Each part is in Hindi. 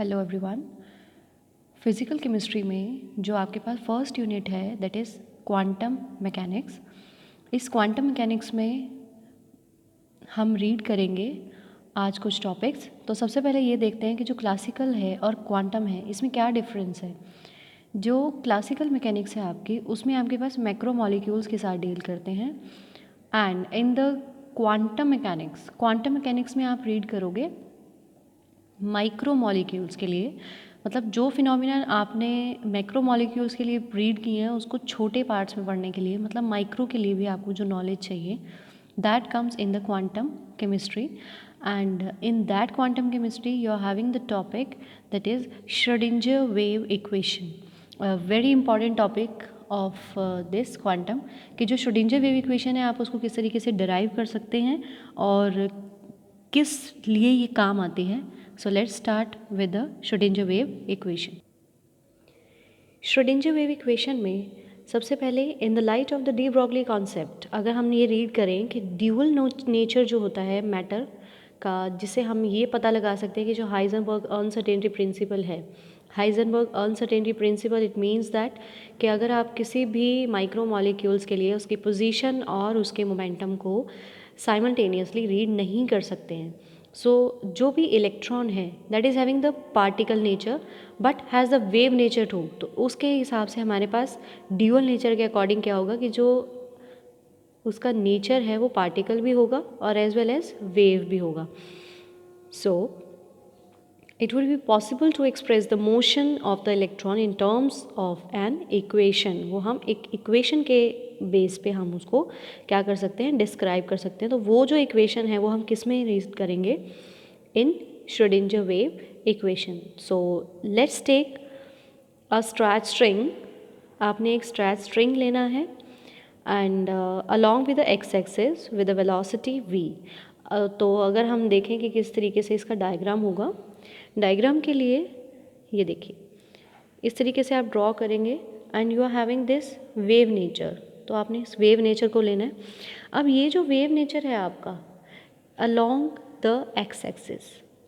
Hello everyone. फिज़िकल केमिस्ट्री में जो आपके पास फर्स्ट यूनिट है दैट इज़ क्वांटम मैकेनिक्स। इस क्वांटम मैकेनिक्स में हम रीड करेंगे आज कुछ टॉपिक्स। तो सबसे पहले ये देखते हैं कि जो क्लासिकल है और क्वांटम है इसमें क्या डिफरेंस है। जो क्लासिकल मैकेनिक्स है आपकी उसमें आपके पास मैक्रो मॉलिक्यूल्स के साथ डील करते हैं and in the quantum mechanics में आप रीड करोगे माइक्रो मॉलिक्यूल्स के लिए, मतलब जो फिनोमिना आपने मैक्रो मॉलिक्यूल्स के लिए रीड किए हैं उसको छोटे पार्ट्स में पढ़ने के लिए, मतलब माइक्रो के लिए भी आपको जो नॉलेज चाहिए that comes in the quantum chemistry. And in that quantum chemistry you are having the topic that is Schrodinger wave equation, very important topic of this quantum कि जो श्रोडिंगर वेव इक्वेशन है आप उसको किस तरीके से डिराइव कर सकते हैं और किस लिए ये काम आती है। So let's start with the Schrödinger wave equation. Schrödinger wave equation में सबसे पहले in the light of the de Broglie concept अगर हम ये रीड करें कि ड्यूअल नेचर जो होता है मैटर का, जिसे हम ये पता लगा सकते हैं कि जो हाइजेनबर्ग अनसर्टेनिटी प्रिंसिपल है, Heisenberg uncertainty principle it means that कि अगर आप किसी भी माइक्रो मॉलिक्यूल्स के लिए उसकी पोजीशन और उसके मोमेंटम को साइमल्टेनियसली रीड नहीं कर सकते हैं। जो भी इलेक्ट्रॉन है that is having the particle nature but has the wave nature too, तो उसके हिसाब से हमारे पास ड्यूअल नेचर के अकॉर्डिंग क्या होगा कि जो उसका नेचर है वो पार्टिकल भी होगा और एज वेल एज वेव भी होगा। सो it would be possible to express the motion of the electron in terms of an equation। वो हम एक इक्वेशन के बेस पे हम उसको क्या कर सकते हैं, डिस्क्राइब कर सकते हैं। तो वो जो इक्वेशन है वो हम किस में रीड करेंगे, in Schrodinger wave equation. So let's take a stretch string. आपने एक स्ट्रैच स्ट्रिंग लेना है and along with the x axis with the velocity v। तो अगर हम देखें कि किस तरीके से इसका डायग्राम होगा, डायग्राम के लिए ये देखिए इस तरीके से आप ड्रॉ करेंगे and you are having this wave nature. तो आपने इस वेव नेचर को लेना है। अब ये जो वेव नेचर है आपका अलोंग द एक्स एक्सिस,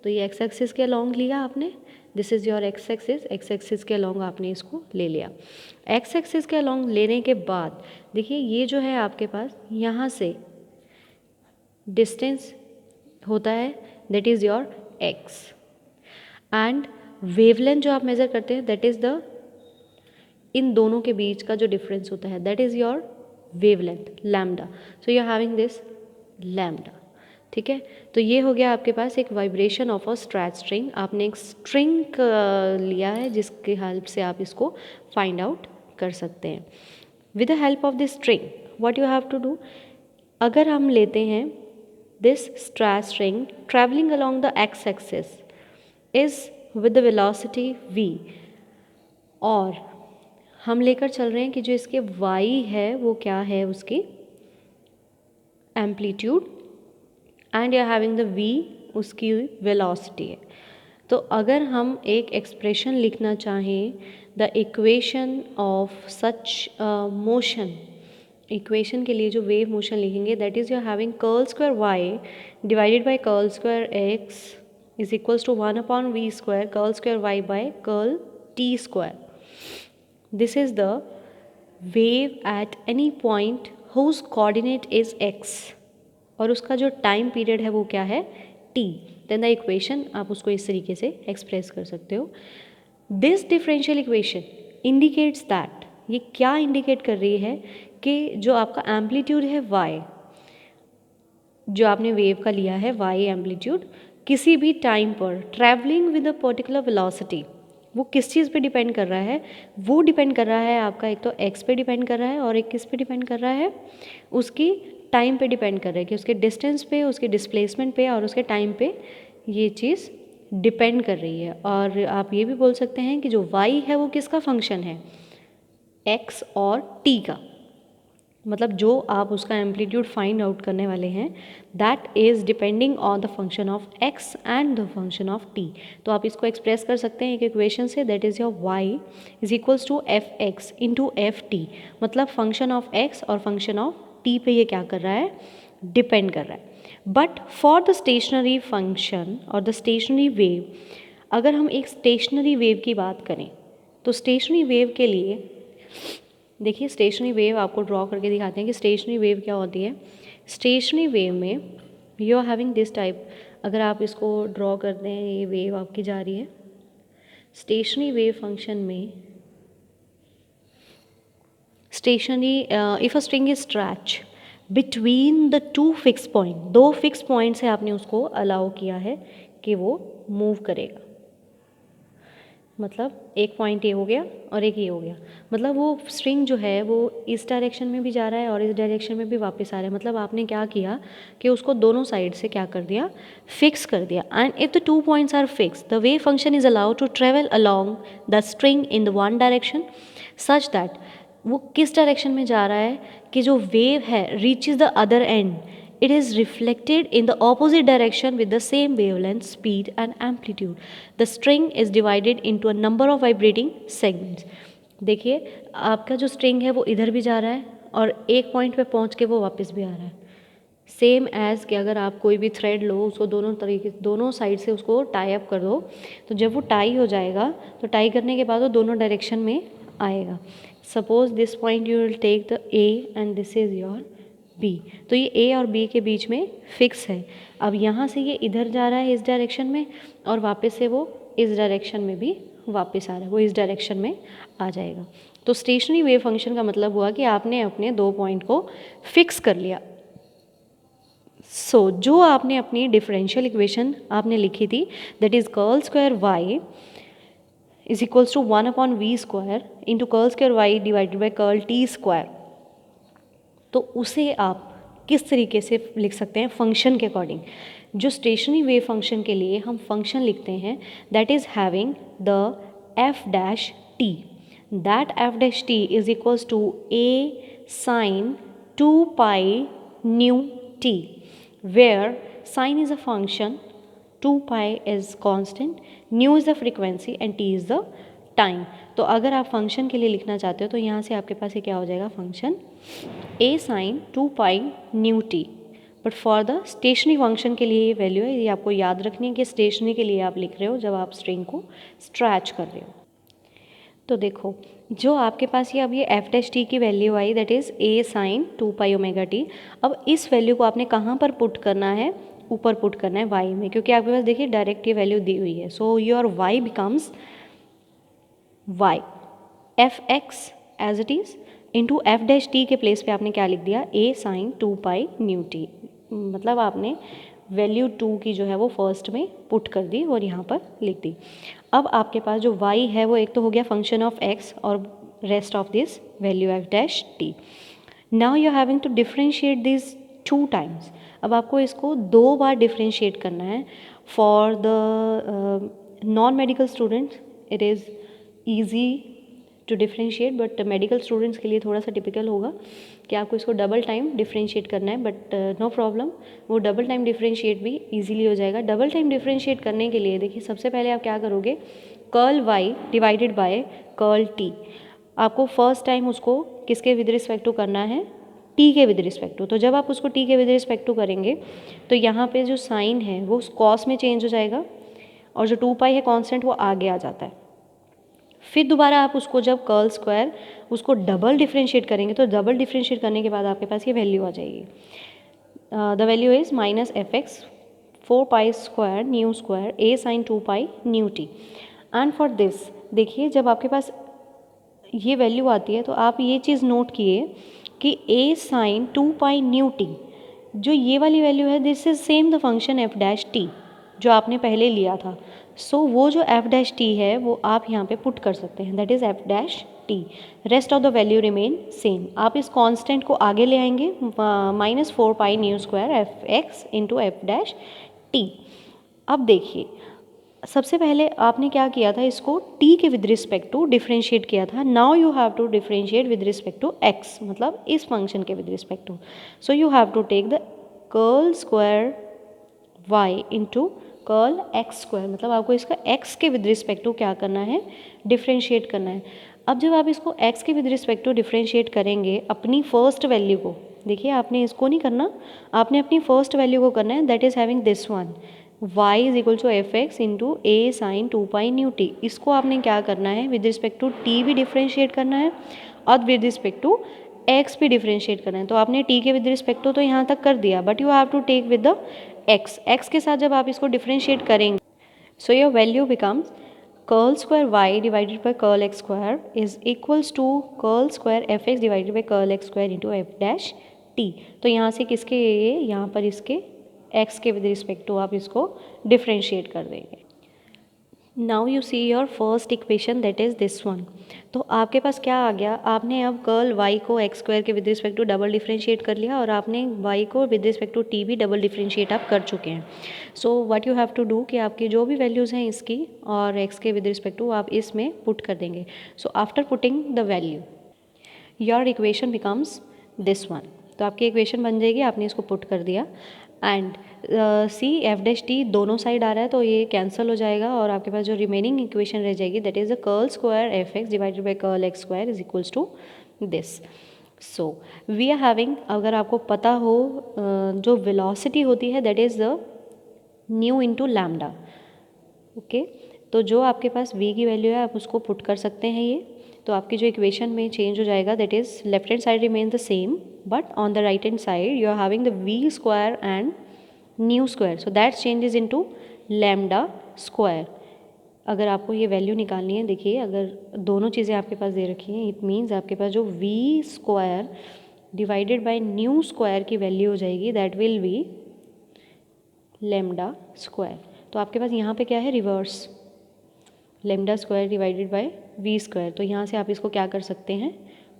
तो ये एक्स एक्सिस के अलोंग लिया आपने, this is your x axis के अलोंग आपने इसको ले लिया। एक्स एक्सिस के अलोंग लेने के बाद देखिए ये जो है आपके पास यहाँ से डिस्टेंस होता है that is your x and wavelength जो आप मेज़र करते हैं दैट इज़ द इन दोनों के बीच का जो डिफरेंस होता है that is your wavelength lambda. So you are having this lambda, ठीक है। तो ये हो गया आपके पास एक vibration of a stretch string. आपने एक स्ट्रिंग लिया है जिसके हेल्प से आप इसको फाइंड आउट कर सकते हैं। With the help of this string what you have to do, अगर हम लेते हैं this stretch string travelling along the x axis is with the velocity v, और हम लेकर चल रहे हैं कि जो इसके y है वो क्या है, उसकी amplitude and you are having the v उसकी वेलोसिटी है। तो अगर हम एक एक्सप्रेशन लिखना चाहें the equation of such motion, equation के लिए जो वेव मोशन लिखेंगे that is you are having curl square y divided by curl square x is equals to 1 upon v square curl square y by curl t square. This is the wave at any point whose coordinate is x और उसका जो टाइम पीरियड है वो क्या है t। देन द इक्वेशन आप उसको इस तरीके से एक्सप्रेस कर सकते हो। This differential equation indicates that, ये क्या इंडिकेट कर रही है कि जो आपका एम्पलीट्यूड है y, जो आपने वेव का लिया है y एम्पलीट्यूड, किसी भी टाइम पर travelling with a particular velocity, वो किस चीज़ पे डिपेंड कर रहा है, वो डिपेंड कर रहा है आपका एक तो x पे डिपेंड कर रहा है और एक किस पे डिपेंड कर रहा है, उसकी टाइम पे डिपेंड कर रहा है कि उसके डिस्टेंस पे, उसके डिस्प्लेसमेंट पे और उसके टाइम पे ये चीज़ डिपेंड कर रही है। और आप ये भी बोल सकते हैं कि जो y है वो किसका फंक्शन है, x और t का, मतलब जो आप उसका एम्पलीट्यूड फाइंड आउट करने वाले हैं that is depending on the function of x and the function of t। तो आप इसको एक्सप्रेस कर सकते हैं एक इक्वेशन से that is your y is equals to f x into f t, मतलब फंक्शन ऑफ x और फंक्शन ऑफ t पे ये क्या कर रहा है, डिपेंड कर रहा है। But for the stationary function और द स्टेशनरी वेव अगर हम एक स्टेशनरी वेव की बात करें तो स्टेशनरी वेव के लिए देखिए, स्टेशनरी वेव आपको ड्रॉ करके दिखाते हैं कि स्टेशनरी वेव क्या होती है। स्टेशनरी वेव में you are having this type, अगर आप इसको ड्रॉ करते हैं, ये वेव आपकी जा रही है। स्टेशनरी वेव फंक्शन में stationary if a string is stretch between the two fix point, दो फिक्स पॉइंट से आपने उसको अलाउ किया है कि वो मूव करेगा। मतलब एक पॉइंट ये हो गया और एक ये हो गया, मतलब वो स्ट्रिंग जो है वो इस डायरेक्शन में भी जा रहा है और इस डायरेक्शन में भी वापस आ रहा है। मतलब आपने क्या किया कि उसको दोनों साइड से क्या कर दिया, फिक्स कर दिया। And if the two points are fix, the wave function is allowed to travel along the string in the one direction such that, वो किस डायरेक्शन में जा रहा है कि जो वेव है reaches the other and, it is reflected in the opposite direction with the same wavelength, speed and amplitude. The string is divided into a number of vibrating segments. देखिए, आपका जो स्ट्रिंग है वो इधर भी जा रहा है और एक पॉइंट पे पहुंच के वो वापस भी आ रहा है। सेम एज़ कि अगर आप कोई भी थ्रेड लो, उसको दोनों साइड से उसको टाई अप कर दो, तो जब वो टाई हो जाएगा तो टाई करने के बाद वो दोनों डायरेक्शन में आएगा। Suppose this point you will take the A and this is your B, तो ये ए और बी के बीच में फिक्स है। अब यहाँ से ये इधर जा रहा है इस डायरेक्शन में और वापस से वो इस डायरेक्शन में भी वापस आ रहा है, वो इस डायरेक्शन में आ जाएगा। तो स्टेशनरी वेव फंक्शन का मतलब हुआ कि आपने अपने दो पॉइंट को फिक्स कर लिया। सो जो आपने अपनी डिफरेंशियल इक्वेशन आपने लिखी थी, that is curl square y is equals to 1/v square into curl square y divided by curl t square, तो उसे आप किस तरीके से लिख सकते हैं फंक्शन के अकॉर्डिंग। जो स्टेशनरी वेव फंक्शन के लिए हम फंक्शन लिखते हैं, that is having the f dash t, that f dash t is equals to a sine 2 pi nu t, where sine is a function, 2 pi is constant, nu is the frequency and t is the time. तो अगर आप फंक्शन के लिए लिखना चाहते हो तो यहाँ से आपके पास ये क्या हो जाएगा, function a sine 2 pi nu t. But for the stationary function के लिए ये वैल्यू है, ये आपको याद रखनी है कि स्टेशनरी के लिए आप लिख रहे हो जब आप स्ट्रिंग को स्ट्रैच कर रहे हो। तो देखो, जो आपके पास ये अब ये एफ डैश टी की वैल्यू आई, that is a sine 2 pi omega t. अब इस वैल्यू को आपने कहाँ पर पुट करना है, ऊपर पुट करना है वाई में, क्योंकि आपके पास देखिए डायरेक्ट ये वैल्यू दी हुई है। So your y becomes y f x as it is into f dash t के प्लेस पे आपने क्या लिख दिया, a sine 2 pi nu t. मतलब आपने वैल्यू 2 की जो है वो फर्स्ट में पुट कर दी और यहाँ पर लिख दी। अब आपके पास जो y है वो एक तो हो गया फंक्शन ऑफ x और rest of this value f dash t. Now you are having to differentiate this 2 times. अब आपको इसको 2 बार डिफ्रेंशिएट करना है। For the non medical students it is easy to differentiate, but medical students के लिए थोड़ा सा टिपिकल होगा कि आपको इसको डबल टाइम डिफ्रेंशिएट करना है। बट नो प्रॉब्लम, वो डबल टाइम डिफ्रेंशिएट भी इजीली हो जाएगा। डबल टाइम डिफ्रेंशिएट करने के लिए देखिए, सबसे पहले आप क्या करोगे, curl y divided by curl t. आपको फर्स्ट टाइम उसको किसके विद रिस्पेक्ट टू करना है, टी के विद रिस्पेक्ट टू। तो जब आप उसको टी के विद रिस्पेक्ट टू करेंगे तो यहाँ पे जो साइन है वो कॉस में चेंज हो जाएगा और जो 2 पाई है कॉन्स्टेंट वो आगे आ जाता है। फिर दोबारा आप उसको जब कर्ल स्क्वायर उसको डबल डिफ्रेंशिएट करेंगे तो डबल डिफ्रेंशिएट करने के बाद आपके पास ये वैल्यू आ जाएगी। The value is minus f x 4 pi square nu square a sine 2 pi nu t. And for this देखिए, जब आपके पास ये वैल्यू आती है तो आप ये चीज़ नोट किए कि ए साइन 2 पाई न्यू टी, जो ये वाली वैल्यू है, this is same the function F dash T जो आपने पहले लिया था। सो वो जो एफ डैश टी है वो आप यहाँ पे पुट कर सकते हैं, that is F dash T. Rest of the value remain same. आप इस कांस्टेंट को आगे ले आएंगे, minus 4 pi nu square f x into f dash T. अब देखिए, सबसे पहले आपने क्या किया था, इसको t के विद रिस्पेक्ट टू डिफ्रेंशिएट किया था। Now you have to differentiate with respect to x, मतलब इस फंक्शन के with respect to. So you have to take the curl square y into curl x square, मतलब आपको इसका x के विद रिस्पेक्ट टू क्या करना है, डिफ्रेंशिएट करना है। अब जब आप इसको x के विद रिस्पेक्ट टू डिफ्रेंशिएट करेंगे अपनी फर्स्ट वैल्यू को, देखिए आपने इसको नहीं करना, आपने अपनी फर्स्ट वैल्यू को करना है, that is having this one, y is equal to f x into a sine 2 pi nu t. इसको आपने क्या करना है, विद रिस्पेक्ट टू t भी डिफ्रेंशिएट करना है और विद रिस्पेक्ट टू x भी डिफ्रेंशिएट करना है। तो आपने t के विद रिस्पेक्ट टू तो यहाँ तक कर दिया, but you have to take with the x के साथ जब आप इसको डिफ्रेंशिएट करेंगे, so your value becomes curl square y divided by curl x square is equals to curl square f x divided by curl x square into f dash t. तो यहाँ से किसके ये, यहाँ पर इसके x के विद रिस्पेक्ट टू आप इसको डिफ्रेंशिएट कर देंगे। Now you see your first equation that is this one. तो आपके पास क्या आ गया, आपने अब कर्ल y को x स्क्वायर के with respect to double differentiate कर लिया और आपने y को विद रिस्पेक्ट टू t भी डबल डिफ्रेंशिएट आप कर चुके हैं। So what you have to do कि आपकी जो भी वैल्यूज़ हैं इसकी और x के विद रिस्पेक्ट टू आप इसमें पुट कर देंगे। So after putting the value your equation becomes this one. तो आपकी इक्वेशन बन जाएगी, आपने इसको पुट कर दिया and see f dash t दोनों साइड आ रहा है तो ये कैंसिल हो जाएगा और आपके पास जो रिमेनिंग इक्वेशन रह जाएगी that is the curl square f x divided by curl x square is equals to this. So we are having, अगर आपको पता हो जो वेलोसिटी होती है that is the nu into lambda. Okay, तो जो आपके पास v की वैल्यू है आप उसको पुट कर सकते हैं ये, तो आपकी जो इक्वेशन में चेंज हो जाएगा that is left hand side remain the same but on the right hand side you are having the v square and nu square, so that changes into lambda square. अगर आपको ये वैल्यू निकालनी है, देखिए अगर दोनों चीज़ें आपके पास दे रखी हैं इट मीन्स आपके पास जो v square divided by nu square की वैल्यू हो जाएगी that will be lambda square. तो आपके पास यहाँ पे क्या है, reverse lambda square divided by v square. तो यहाँ से आप इसको क्या कर सकते हैं,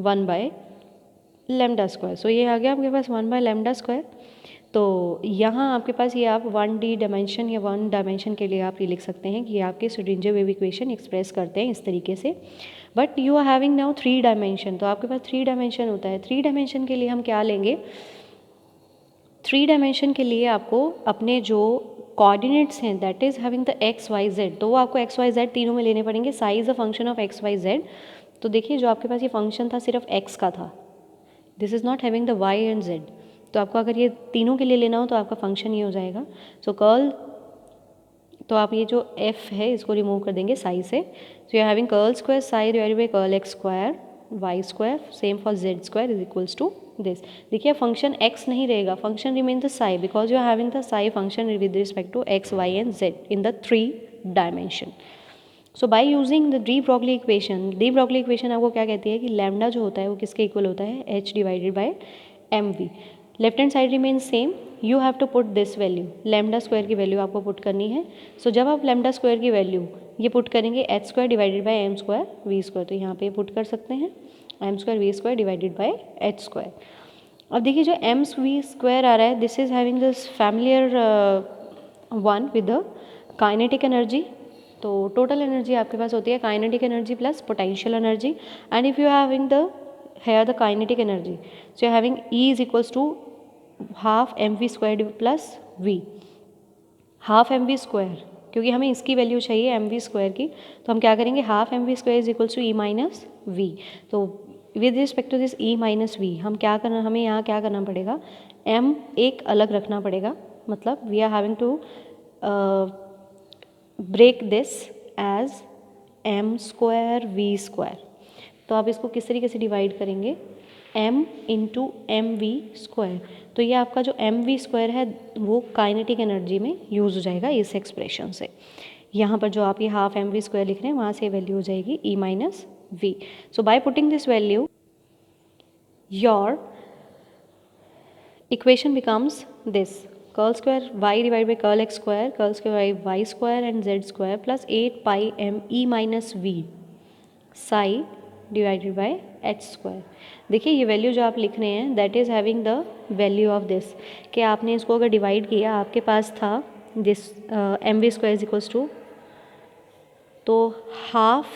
1 बाय लैम्डा स्क्वायर। सो ये आ गया आपके पास 1 बाय लैम्डा स्क्वायर। तो यहाँ आपके पास ये आप 1D डायमेंशन या 1 डायमेंशन के लिए आप ये लिख सकते हैं कि आपके श्रोडिंगर वेव इक्वेशन एक्सप्रेस करते हैं इस तरीके से। But you are having now 3 dimension, तो आपके पास 3 डायमेंशन होता है। 3 डायमेंशन के लिए हम क्या लेंगे, 3 डायमेंशन के लिए आपको अपने जो कोऑर्डिनेट्स हैं that is having the x y z, तो वो आपको एक्स वाई जेड तीनों में लेने पड़ेंगे। Psi a function of x y z. तो देखिए जो आपके पास ये फंक्शन था सिर्फ एक्स का था, this is not having the y and z. तो आपको अगर ये तीनों के लिए लेना हो तो आपका फंक्शन ये हो जाएगा। सो कर्ल, तो आप ये जो एफ है इसको रिमूव कर देंगे साई से। So you are having curl square psi divided by curl x square y square, same for z square is equals to this. देखिए फंक्शन x नहीं रहेगा, function remain the psi because you are having the psi function with respect to x y एंड z in the 3 dimension. So by using the de Broglie equation, de Broglie equation आपको क्या कहती है कि लैम्डा जो होता है वो किसके इक्वल होता है, h divided by m v. Left hand side remain same, you have to put this value, lambda square की वैल्यू आपको पुट करनी है। सो जब आप लैम्डा स्क्वायर की वैल्यू ये पुट करेंगे h square divided by m square v square, तो यहाँ पे पुट कर सकते हैं m square v square divided by h square. अब देखिए जो एम वी स्क्वायर आ रहा है this is having this familiar one with the kinetic energy. तो टोटल एनर्जी आपके पास होती है kinetic energy plus potential energy, and if you are having the here the kinetic energy, so you're having E is equals to half mv squared plus v, half m v square, क्योंकि हमें इसकी वैल्यू चाहिए एम वी स्क्वायर की, तो हम क्या करेंगे half m v square is equals to e minus v. तो with respect to this e minus v हम क्या करना, हमें यहाँ क्या करना पड़ेगा, एम एक अलग रखना पड़ेगा, मतलब we are having to break this as m square v square. तो आप इसको किस तरीके से डिवाइड करेंगे, m into m v square. तो ये आपका जो एम वी स्क्वायर है वो काइनेटिक एनर्जी में यूज़ हो जाएगा इस एक्सप्रेशन से। यहाँ पर जो आप ये हाफ एम वी स्क्वायर लिख रहे हैं वहाँ से वैल्यू हो जाएगी e minus v. So by putting this value your equation becomes this, curl square y divide by curl x square, curl square y square and z square plus 8 pi m e minus v psi divided by h square. देखिए ये वैल्यू जो आप लिख रहे हैं that is having the value of this, कि आपने इसको अगर डिवाइड किया आपके पास था this m v square is equals to, तो हाफ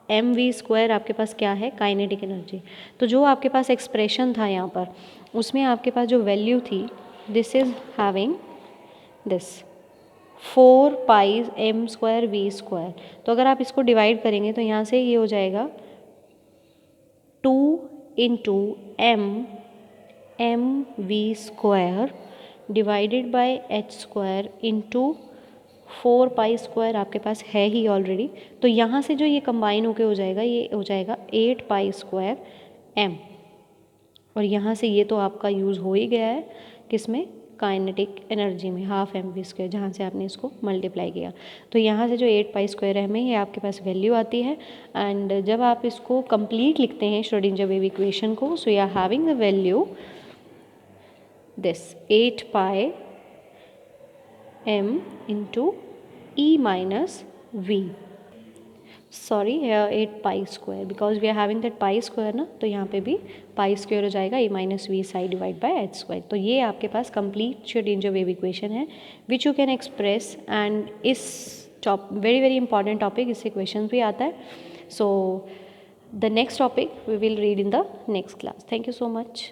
एम वी स्क्वायर आपके पास क्या है काइनेटिक एनर्जी। तो जो आपके पास एक्सप्रेशन था यहाँ पर उसमें आपके पास जो वैल्यू थी this is having this 4 pi m square v square. तो अगर आप इसको डिवाइड करेंगे तो यहाँ से ये हो जाएगा 2 into m v square divided by h square into 4 pi square आपके पास है ही ऑलरेडी, तो यहाँ से जो ये कंबाइन होके हो जाएगा, ये हो जाएगा 8 पाई स्क्वायर m, और यहाँ से ये तो आपका यूज़ हो ही गया है किसमें, काइनेटिक एनर्जी में, हाफ mv², जहाँ से आपने इसको मल्टीप्लाई किया। तो यहाँ से जो 8 पाई स्क्वायर m है ये आपके पास वैल्यू आती है। एंड जब आप इसको कंप्लीट लिखते हैं श्रोडिंगर वेव इक्वेशन को, so you are having the value this 8 pi m into e minus v, sorry 8 pi square, because we are having that pi square ना, तो यहाँ पे भी पाई स्क्वायर हो जाएगा e minus v psi divide by h square. तो ये आपके पास कंप्लीट श्रोडिंगर वेव इक्वेशन है which you can express, and is very very important topic, इससे क्वेश्चन भी आता है। So the next topic we will read in the next class. Thank you so much.